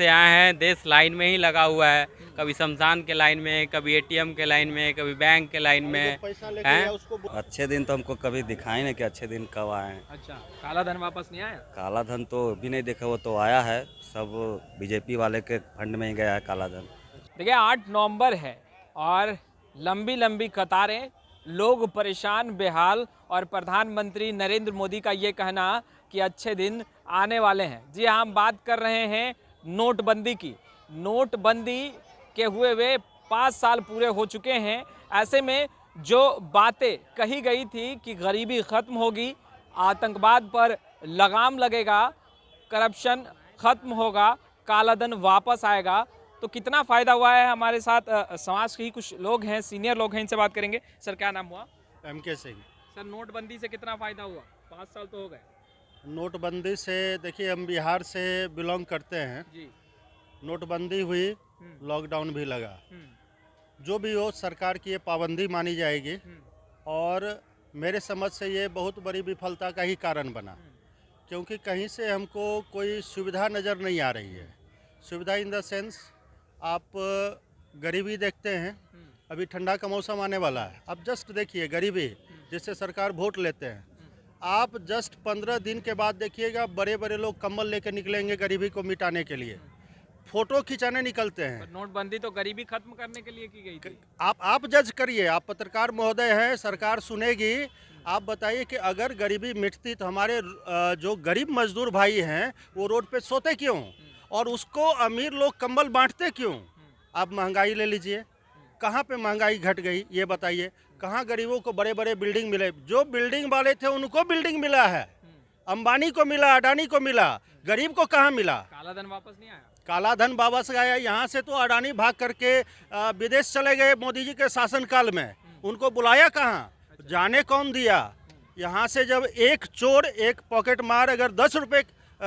से आए हैं देश लाइन में ही लगा हुआ है, कभी शमशान के लाइन में, कभी एटीएम के लाइन में, कभी बैंक के लाइन में हैं। अच्छे दिन तो हमको कभी दिखाई नहीं कि अच्छे दिन कब आए हैं। अच्छा, काला धन वापस नहीं आया? काला धन तो भी नहीं देखा, वो तो आया है, सब बीजेपी वाले के फंड में ही गया है काला धन। देखिए 8 नवंबर है और लंबी लंबी कतारें, लोग परेशान बेहाल और प्रधानमंत्री नरेंद्र मोदी का ये कहना कि अच्छे दिन आने वाले हैं। जी हाँ, हम बात कर रहे हैं नोटबंदी की। नोटबंदी के हुए 5 साल पूरे हो चुके हैं। ऐसे में जो बातें कही गई थी कि गरीबी खत्म होगी, आतंकवाद पर लगाम लगेगा, करप्शन खत्म होगा, कालाधन वापस आएगा, तो कितना फायदा हुआ है। हमारे साथ समाज के ही कुछ लोग हैं, सीनियर लोग हैं, इनसे बात करेंगे। सर क्या नाम हुआ? MK सिंह। सर नोटबंदी से कितना फायदा हुआ? 5 साल तो हो गए। नोटबंदी से देखिए, हम बिहार से बिलोंग करते हैं जी। नोटबंदी हुई, लॉकडाउन भी लगा, जो भी हो सरकार की ये पाबंदी मानी जाएगी और मेरे समझ से ये बहुत बड़ी विफलता का ही कारण बना, क्योंकि कहीं से हमको कोई सुविधा नज़र नहीं आ रही है। सुविधा इन द सेंस, आप गरीबी देखते हैं, अभी ठंडा का मौसम आने वाला है, अब जस्ट देखिए गरीबी जिससे सरकार वोट लेते हैं, आप जस्ट 15 दिन के बाद देखिएगा बड़े बड़े लोग कम्बल लेके निकलेंगे गरीबी को मिटाने के लिए, फोटो खिंचाने निकलते हैं। नोटबंदी तो गरीबी खत्म करने के लिए की गई थी। आप जज करिए, आप पत्रकार महोदय हैं, सरकार सुनेगी। आप बताइए कि अगर गरीबी मिटती तो हमारे जो गरीब मजदूर भाई हैं वो रोड पे सोते क्यों, और उसको अमीर लोग कंबल बांटते क्यों? आप महंगाई ले लीजिए, कहाँ पे महंगाई घट गई ये बताइए? कहाँ गरीबों को बड़े बड़े बिल्डिंग मिले? जो बिल्डिंग वाले थे उनको बिल्डिंग मिला है, अंबानी को मिला, अडानी को मिला, गरीब को कहाँ मिला? काला धन वापस नहीं आया। काला धन वापस आया। यहाँ से तो अडानी भाग करके विदेश चले गए मोदी जी के शासनकाल में, उनको बुलाया कहाँ? जाने कौन दिया? यहाँ से जब एक चोर, एक पॉकेट मार अगर 10 रुपये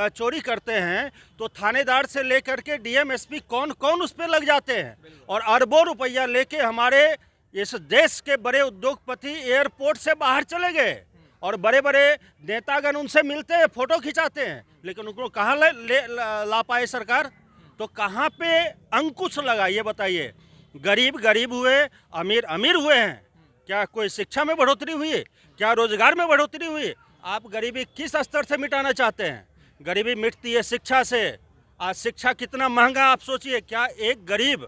चोरी करते हैं तो थानेदार से लेकर के DM SP कौन कौन उस पर लग जाते हैं, और अरबों रुपया लेके हमारे इस देश के बड़े उद्योगपति एयरपोर्ट से बाहर चले गए और बड़े बड़े नेतागण उनसे मिलते हैं, फोटो खिंचाते हैं, लेकिन उनको कहाँ ला पाए सरकार? तो कहाँ पे अंकुश लगा ये बताइए? गरीब गरीब हुए, अमीर अमीर हुए हैं। क्या कोई शिक्षा में बढ़ोतरी हुई है? क्या रोजगार में बढ़ोतरी हुई है? आप गरीबी किस स्तर से मिटाना चाहते हैं? गरीबी मिटती है शिक्षा से। आज शिक्षा कितना महंगा आप सोचिए। क्या एक गरीब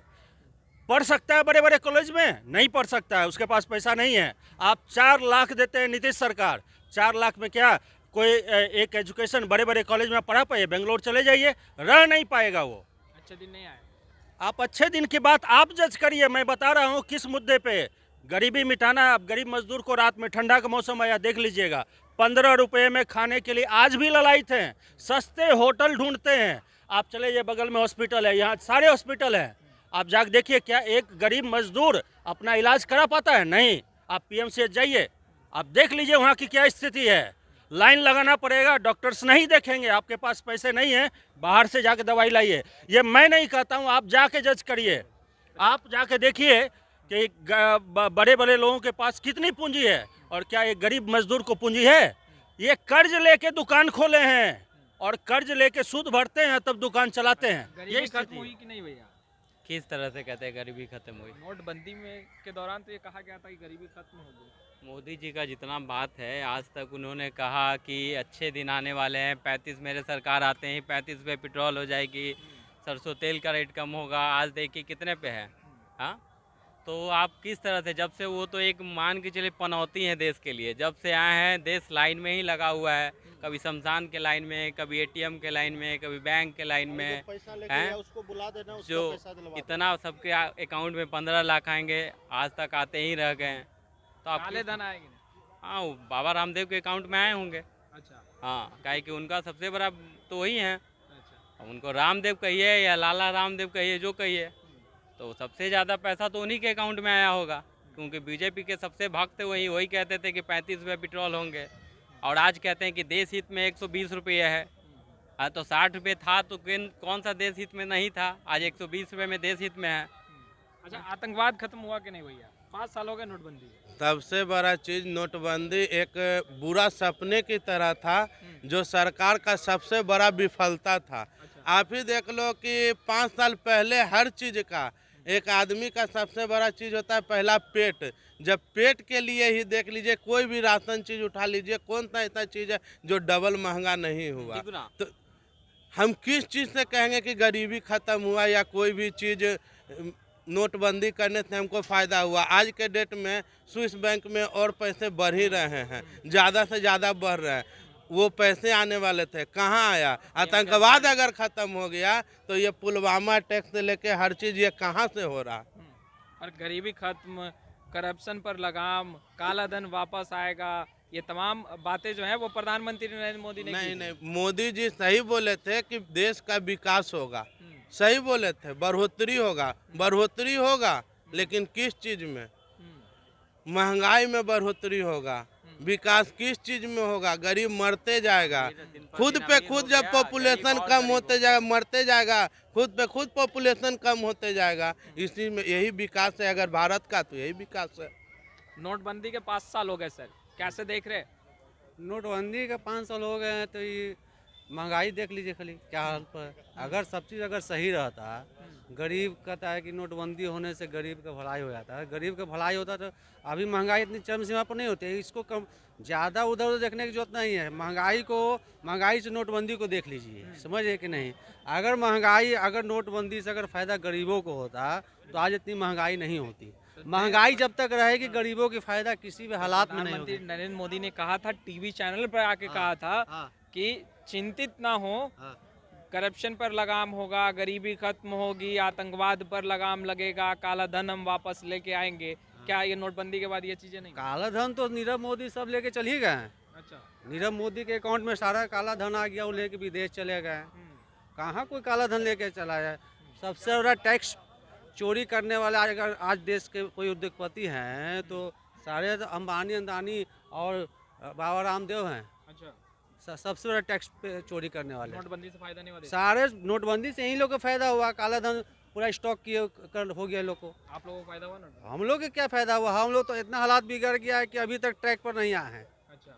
पढ़ सकता है बड़े बड़े कॉलेज में? नहीं पढ़ सकता है, उसके पास पैसा नहीं है। आप 4 लाख देते हैं नीतीश सरकार, 4 लाख में क्या कोई एक एजुकेशन बड़े बड़े कॉलेज में पढ़ा पाए? बेंगलोर चले जाइए, रह नहीं पाएगा वो। अच्छे दिन नहीं आए। आप अच्छे दिन की बात आप जज करिए, मैं बता रहा हूँ किस मुद्दे पे। गरीबी मिटाना, आप गरीब मजदूर को रात में ठंडा का मौसम आया देख लीजिएगा, 15 रुपये में खाने के लिए आज भी ललायत हैं, सस्ते होटल ढूंढते हैं। आप चले जाइए, बगल में हॉस्पिटल है, यहाँ सारे हॉस्पिटल हैं, आप जाकर देखिए क्या एक गरीब मजदूर अपना इलाज करा पाता है? नहीं। आप PMCH जाइए, आप देख लीजिए वहाँ की क्या स्थिति है। लाइन लगाना पड़ेगा, डॉक्टर्स नहीं देखेंगे, आपके पास पैसे नहीं है, बाहर से जाके दवाई लाइए। ये मैं नहीं कहता हूँ, आप जाके जज करिए, आप जाके देखिए कि बड़े बड़े लोगों के पास कितनी पूंजी है और क्या एक गरीब मजदूर को पूंजी है? ये कर्ज लेके दुकान खोले हैं और कर्ज लेके सूद भरते हैं तब दुकान चलाते हैं। ये खत्म हुई कि नहीं भैया? किस तरह से कहते हैं गरीबी खत्म हुई? नोटबंदी में के दौरान तो ये कहा गया था कि गरीबी खत्म हो गई। मोदी जी का जितना बात है, आज तक उन्होंने कहा कि अच्छे दिन आने वाले हैं, 35 मेरे सरकार आते ही 35 पे पेट्रोल हो जाएगी, सरसों तेल का रेट कम होगा। आज देखिए कितने पे है। हाँ, तो आप किस तरह से, जब से वो तो एक मान के चलिए पनौती है देश के लिए, जब से आए हैं देश लाइन में ही लगा हुआ है, कभी शमशान के लाइन में, कभी ATM के लाइन में, कभी बैंक के लाइन में हैं। जो इतना सबके अकाउंट में 15 लाख आएंगे, आज तक आते ही रह गए। तो आप काले धन आएंगे? हाँ, वो बाबा रामदेव के अकाउंट में आए होंगे। अच्छा। हाँ, काहे कि उनका सबसे बड़ा तो वही है। अच्छा। अब उनको रामदेव कहिए या लाला रामदेव कहिए, जो कहिए, तो सबसे ज़्यादा पैसा तो उन्हीं के अकाउंट में आया होगा, क्योंकि बीजेपी के सबसे भक्त वही कहते थे कि 35 रुपये पेट्रोल होंगे, और आज कहते हैं कि देश हित में 120 रुपये है। हाँ, तो 60 रुपये था तो कौन सा देश हित में नहीं था? आज 120 रुपये में देश हित में है। अच्छा, आतंकवाद खत्म हुआ कि नहीं भैया? 5 साल हो गए नोटबंदी। सबसे बड़ा चीज़ नोटबंदी एक बुरा सपने की तरह था, जो सरकार का सबसे बड़ा विफलता था। आप ही देख लो कि 5 साल पहले हर चीज़ का एक आदमी का सबसे बड़ा चीज़ होता है पहला पेट। जब पेट के लिए ही देख लीजिए, कोई भी राशन चीज़ उठा लीजिए, कौन सा ऐसा चीज़ है जो डबल महंगा नहीं हुआ। तो हम किस चीज़ से कहेंगे कि गरीबी ख़त्म हुआ या कोई भी चीज़ नोटबंदी करने से हमको फ़ायदा हुआ। आज के डेट में स्विस बैंक में और पैसे बढ़ ही रहे हैं, ज़्यादा से ज़्यादा बढ़ रहे हैं। वो पैसे आने वाले थे, कहाँ आया? आतंकवाद अगर ख़त्म हो गया तो ये पुलवामा टैक्स से लेके हर चीज़ ये कहाँ से हो रहा? और गरीबी खत्म, करप्शन पर लगाम, काला धन वापस आएगा, ये तमाम बातें जो हैं वो प्रधानमंत्री नरेंद्र मोदी ने की। नहीं, मोदी जी सही बोले थे कि देश का विकास होगा, सही बोले थे, बढ़ोतरी होगा, लेकिन किस चीज़ में? महंगाई में बढ़ोतरी होगा, विकास किस चीज़ में होगा? गरीब मरते जाएगा, खुद पे खुद जब पॉपुलेशन कम होते जाएगा, मरते जाएगा, खुद पे खुद पॉपुलेशन कम होते जाएगा। इसी में यही विकास है, अगर भारत का तो यही विकास है। नोटबंदी के 5 साल हो गए सर, कैसे देख रहे? नोटबंदी के 5 साल हो गए हैं तो ये महंगाई देख लीजिए खाली क्या हाल पर। अगर सब चीज़ अगर सही रहता, गरीब कहता है कि नोटबंदी होने से गरीब का भलाई हो जाता है, गरीब का भलाई होता तो अभी महंगाई इतनी चरम सीमा पर नहीं होती है। इसको कम ज़्यादा उधर उधर देखने की जरूरत नहीं है। महंगाई से नोटबंदी को देख लीजिए, समझिए कि नहीं। अगर नोटबंदी से अगर फ़ायदा गरीबों को होता तो आज इतनी महंगाई नहीं होती। महंगाई जब तक रहेगी गरीबों की फायदा किसी भी हालात में नहीं होगा। प्रधानमंत्री नरेंद्र मोदी ने कहा था, टीवी चैनल पर आके कहा था कि चिंतित ना हो, करप्शन पर लगाम होगा, गरीबी खत्म होगी, आतंकवाद पर लगाम लगेगा, काला धन हम वापस लेके आएंगे। क्या ये नोटबंदी के बाद ये चीजें नहीं? काला धन तो नीरव मोदी सब लेके चल ही गए हैं। अच्छा, नीरव मोदी के अकाउंट में सारा काला धन आ गया, वो लेके विदेश चले गए। कहाँ कोई काला धन लेके चला है? सबसे बड़ा टैक्स चोरी करने वाले अगर आज देश के कोई उद्योगपति हैं तो सारे अंबानी अंदानी और बाबा रामदेव हैं। अच्छा, सबसे बड़ा टैक्स पे चोरी करने वाले। नोटबंदी से फायदा नहीं हुआ? सारे नोटबंदी से यही लोग को फायदा हुआ। काला धन पूरा स्टॉक किए हो गया लोग को। आप लोगों को फायदा हुआ ना? हम लोग के क्या फायदा हुआ? हम लोग तो इतना हालात बिगड़ गया है कि अभी तक ट्रैक पर नहीं आए हैं। अच्छा,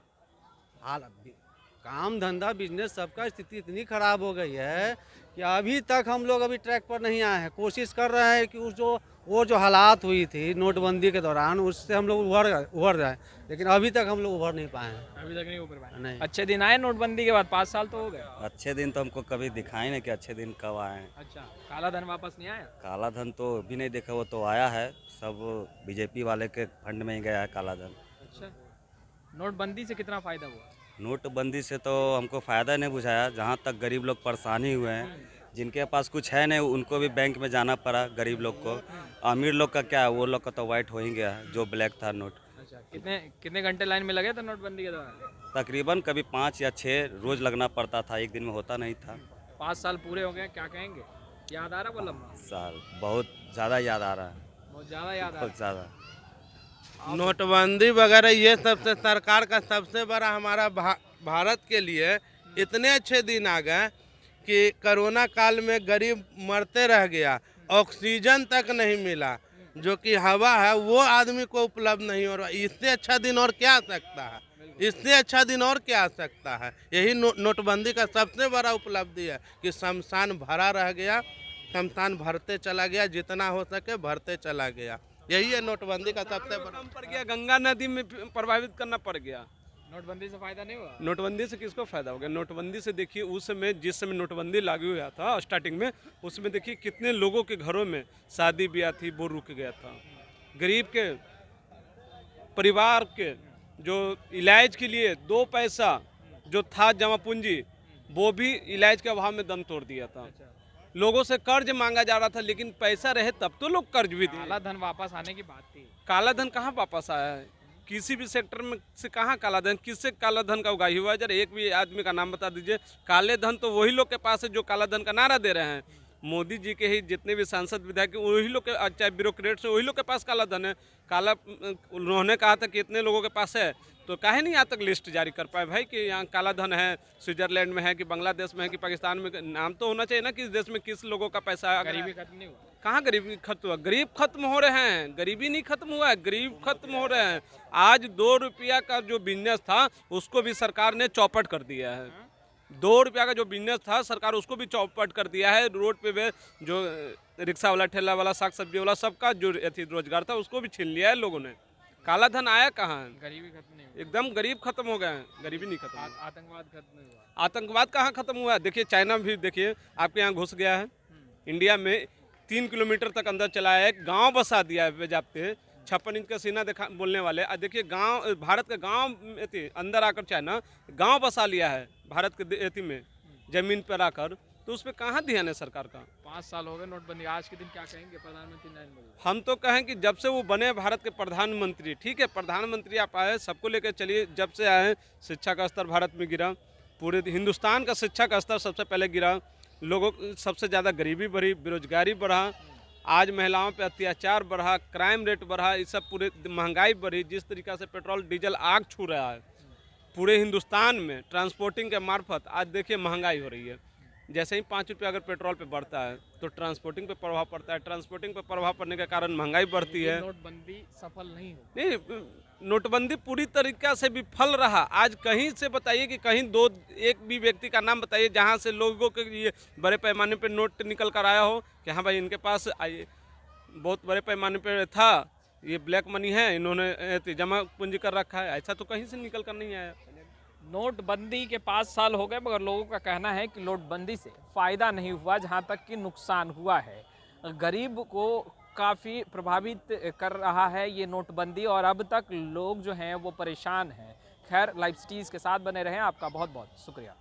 काम धंधा बिजनेस सबका स्थिति इतनी खराब हो गई है कि अभी तक हम लोग ट्रैक पर नहीं आए हैं। कोशिश कर रहे हैं कि वो जो हालात हुई थी नोटबंदी के दौरान उससे हम लोग उभर जाए, लेकिन अभी तक हम लोग उभर नहीं पाए हैं। अभी तक नहीं उभर पाए। नहीं। अच्छे दिन आए नोटबंदी के बाद? 5 साल तो हो गए। अच्छे दिन तो हमको कभी दिखाई नहीं कि अच्छे दिन कब आए हैं। अच्छा, काला धन वापस नहीं आया? काला धन तो भी नहीं देखा, वो तो आया है, सब बीजेपी वाले के फंड में ही गया है काला धन। अच्छा, नोटबंदी से कितना फायदा हुआ? नोटबंदी से तो हमको फ़ायदा नहीं बुझाया। जहाँ तक गरीब लोग परेशानी हुए हैं, जिनके पास कुछ है नहीं उनको भी बैंक में जाना पड़ा। गरीब लोग को, अमीर लोग का क्या है, वो लोग का तो वाइट हो ही गया है जो ब्लैक था नोट। अच्छा, कितने घंटे लाइन में लगे थे नोटबंदी के दौरान? तकरीबन कभी 5 या 6 रोज़ लगना पड़ता था, एक दिन में होता नहीं था। 5 साल पूरे हो गए, क्या कहेंगे? याद आ रहा वो लम्हा? साल बहुत ज़्यादा याद आ रहा है, बहुत ज़्यादा याद आ रहा बहुत ज़्यादा। नोटबंदी वगैरह ये सबसे सरकार का सबसे बड़ा हमारा भारत के लिए इतने अच्छे दिन आ गए कि कोरोना काल में गरीब मरते रह गया, ऑक्सीजन तक नहीं मिला, जो कि हवा है वो आदमी को उपलब्ध नहीं हो रहा। इससे अच्छा दिन और क्या आ सकता है? इससे अच्छा दिन और क्या आ सकता है? यही नोटबंदी का सबसे बड़ा उपलब्धि है कि शमशान भरा रह गया, शमशान भरते चला गया, जितना हो सके भरते चला गया। यही है नोटबंदी का सबसे बड़ा। पड़ गया, गंगा नदी में प्रभावित करना पड़ गया। नोटबंदी से फायदा नहीं हुआ? नोटबंदी से किसको फायदा हो गया? नोटबंदी से देखिए उस समय जिस समय नोटबंदी लागू हुआ था स्टार्टिंग में, उसमें देखिए कितने लोगों के घरों में शादी ब्याह थी वो रुक गया था। गरीब के परिवार के जो इलाज के लिए 2 पैसा जो था जमा पूंजी, वो भी इलाज के अभाव में दम तोड़ दिया था। लोगों से कर्ज मांगा जा रहा था, लेकिन पैसा रहे तब तो लोग कर्ज भी दिए। काला धन वापस आने की बात थी। काला धन कहाँ वापस आया है? किसी भी सेक्टर में से कहाँ काला धन, किससे काला धन का उगाही हुआ है? जरा एक भी आदमी का नाम बता दीजिए। काले धन तो वही लोग के पास है जो काला धन का नारा दे रहे हैं। मोदी जी के ही जितने भी सांसद विधायक वही लोग के, चाहे ब्यूरोक्रेट्स वही लोग के पास काला धन है। काला उन्होंने कहा था कि इतने लोगों के पास है, तो काहे नहीं यहाँ तक लिस्ट जारी कर पाए भाई कि यहाँ काला धन है, स्विट्जरलैंड में है कि बांग्लादेश में है कि पाकिस्तान में? नाम तो होना चाहिए ना कि इस देश में किस लोगों का पैसा है। गरीबी खत्म नहीं हुआ? कहाँ गरीबी खत्म हुआ? गरीब खत्म हो रहे हैं, गरीबी नहीं खत्म हुआ है, गरीब खत्म हो रहे हैं। आज 2 रुपया का जो बिजनेस था उसको भी सरकार ने चौपट कर दिया है। 2 रुपया का जो बिजनेस था सरकार उसको भी चौपट कर दिया है। रोड पे भी जो रिक्शा वाला, ठेला वाला, साग सब्जी वाला, सबका जो रोजगार था उसको भी छीन लिया है लोगों ने। काला धन आया कहाँ है? गरीबी खत्म नहीं हुई, एकदम गरीब खत्म हो गए हैं, गरीबी नहीं खत्म हुई। आतंकवाद खत्म नहीं हुआ। आतंकवाद कहाँ खत्म हुआ है? देखिए चाइना भी देखिए आपके यहाँ घुस गया है। इंडिया में 3 किलोमीटर तक अंदर चला है, गांव बसा दिया है बेजाप्ते। 56 इंच का सीना देखा बोलने वाले। देखिए गांव, भारत के गांव अंदर आकर चाइना गांव बसा लिया है भारत के एथी में, जमीन पर आकर। तो उस पर कहाँ ध्यान है सरकार का? 5 साल हो गए नोटबंदी, आज के दिन क्या कहेंगे प्रधानमंत्री नरेंद्र मोदी? हम तो कहें कि जब से वो बने भारत के प्रधानमंत्री, ठीक है प्रधानमंत्री आप आए, सबको लेकर चलिए। जब से आए शिक्षा का स्तर भारत में गिरा, पूरे हिंदुस्तान का शिक्षा का स्तर सबसे पहले गिरा, लोगों सबसे ज़्यादा गरीबी बढ़ी, बेरोजगारी बढ़ा, आज महिलाओं पे अत्याचार बढ़ा, क्राइम रेट बढ़ा, ये सब पूरे महंगाई बढ़ी। जिस तरीक़ा से पेट्रोल डीजल आग छू रहा है पूरे हिंदुस्तान में ट्रांसपोर्टिंग के मार्फत, आज देखिए महंगाई हो रही है। जैसे ही 5 रुपये अगर पेट्रोल पे बढ़ता है तो ट्रांसपोर्टिंग पे प्रभाव पड़ता है, ट्रांसपोर्टिंग पे प्रभाव पड़ने के कारण महंगाई बढ़ती है। नोटबंदी सफल नहीं हो, नहीं, नोटबंदी पूरी तरीका से विफल रहा। आज कहीं से बताइए कि कहीं एक भी व्यक्ति का नाम बताइए जहां से लोगों के ये बड़े पैमाने पे नोट निकल कर आया हो कि हाँ भाई इनके पास बहुत बड़े पैमाने पे था, ये ब्लैक मनी है, इन्होंने जमा पूंजी कर रखा है। ऐसा तो कहीं से निकल कर नहीं आया। नोटबंदी के 5 साल हो गए, मगर लोगों का कहना है कि नोटबंदी से फ़ायदा नहीं हुआ, जहां तक कि नुकसान हुआ है। गरीब को काफ़ी प्रभावित कर रहा है ये नोटबंदी, और अब तक लोग जो हैं वो परेशान हैं। खैर, लाइव सिटीज़ के साथ बने रहें। आपका बहुत बहुत शुक्रिया।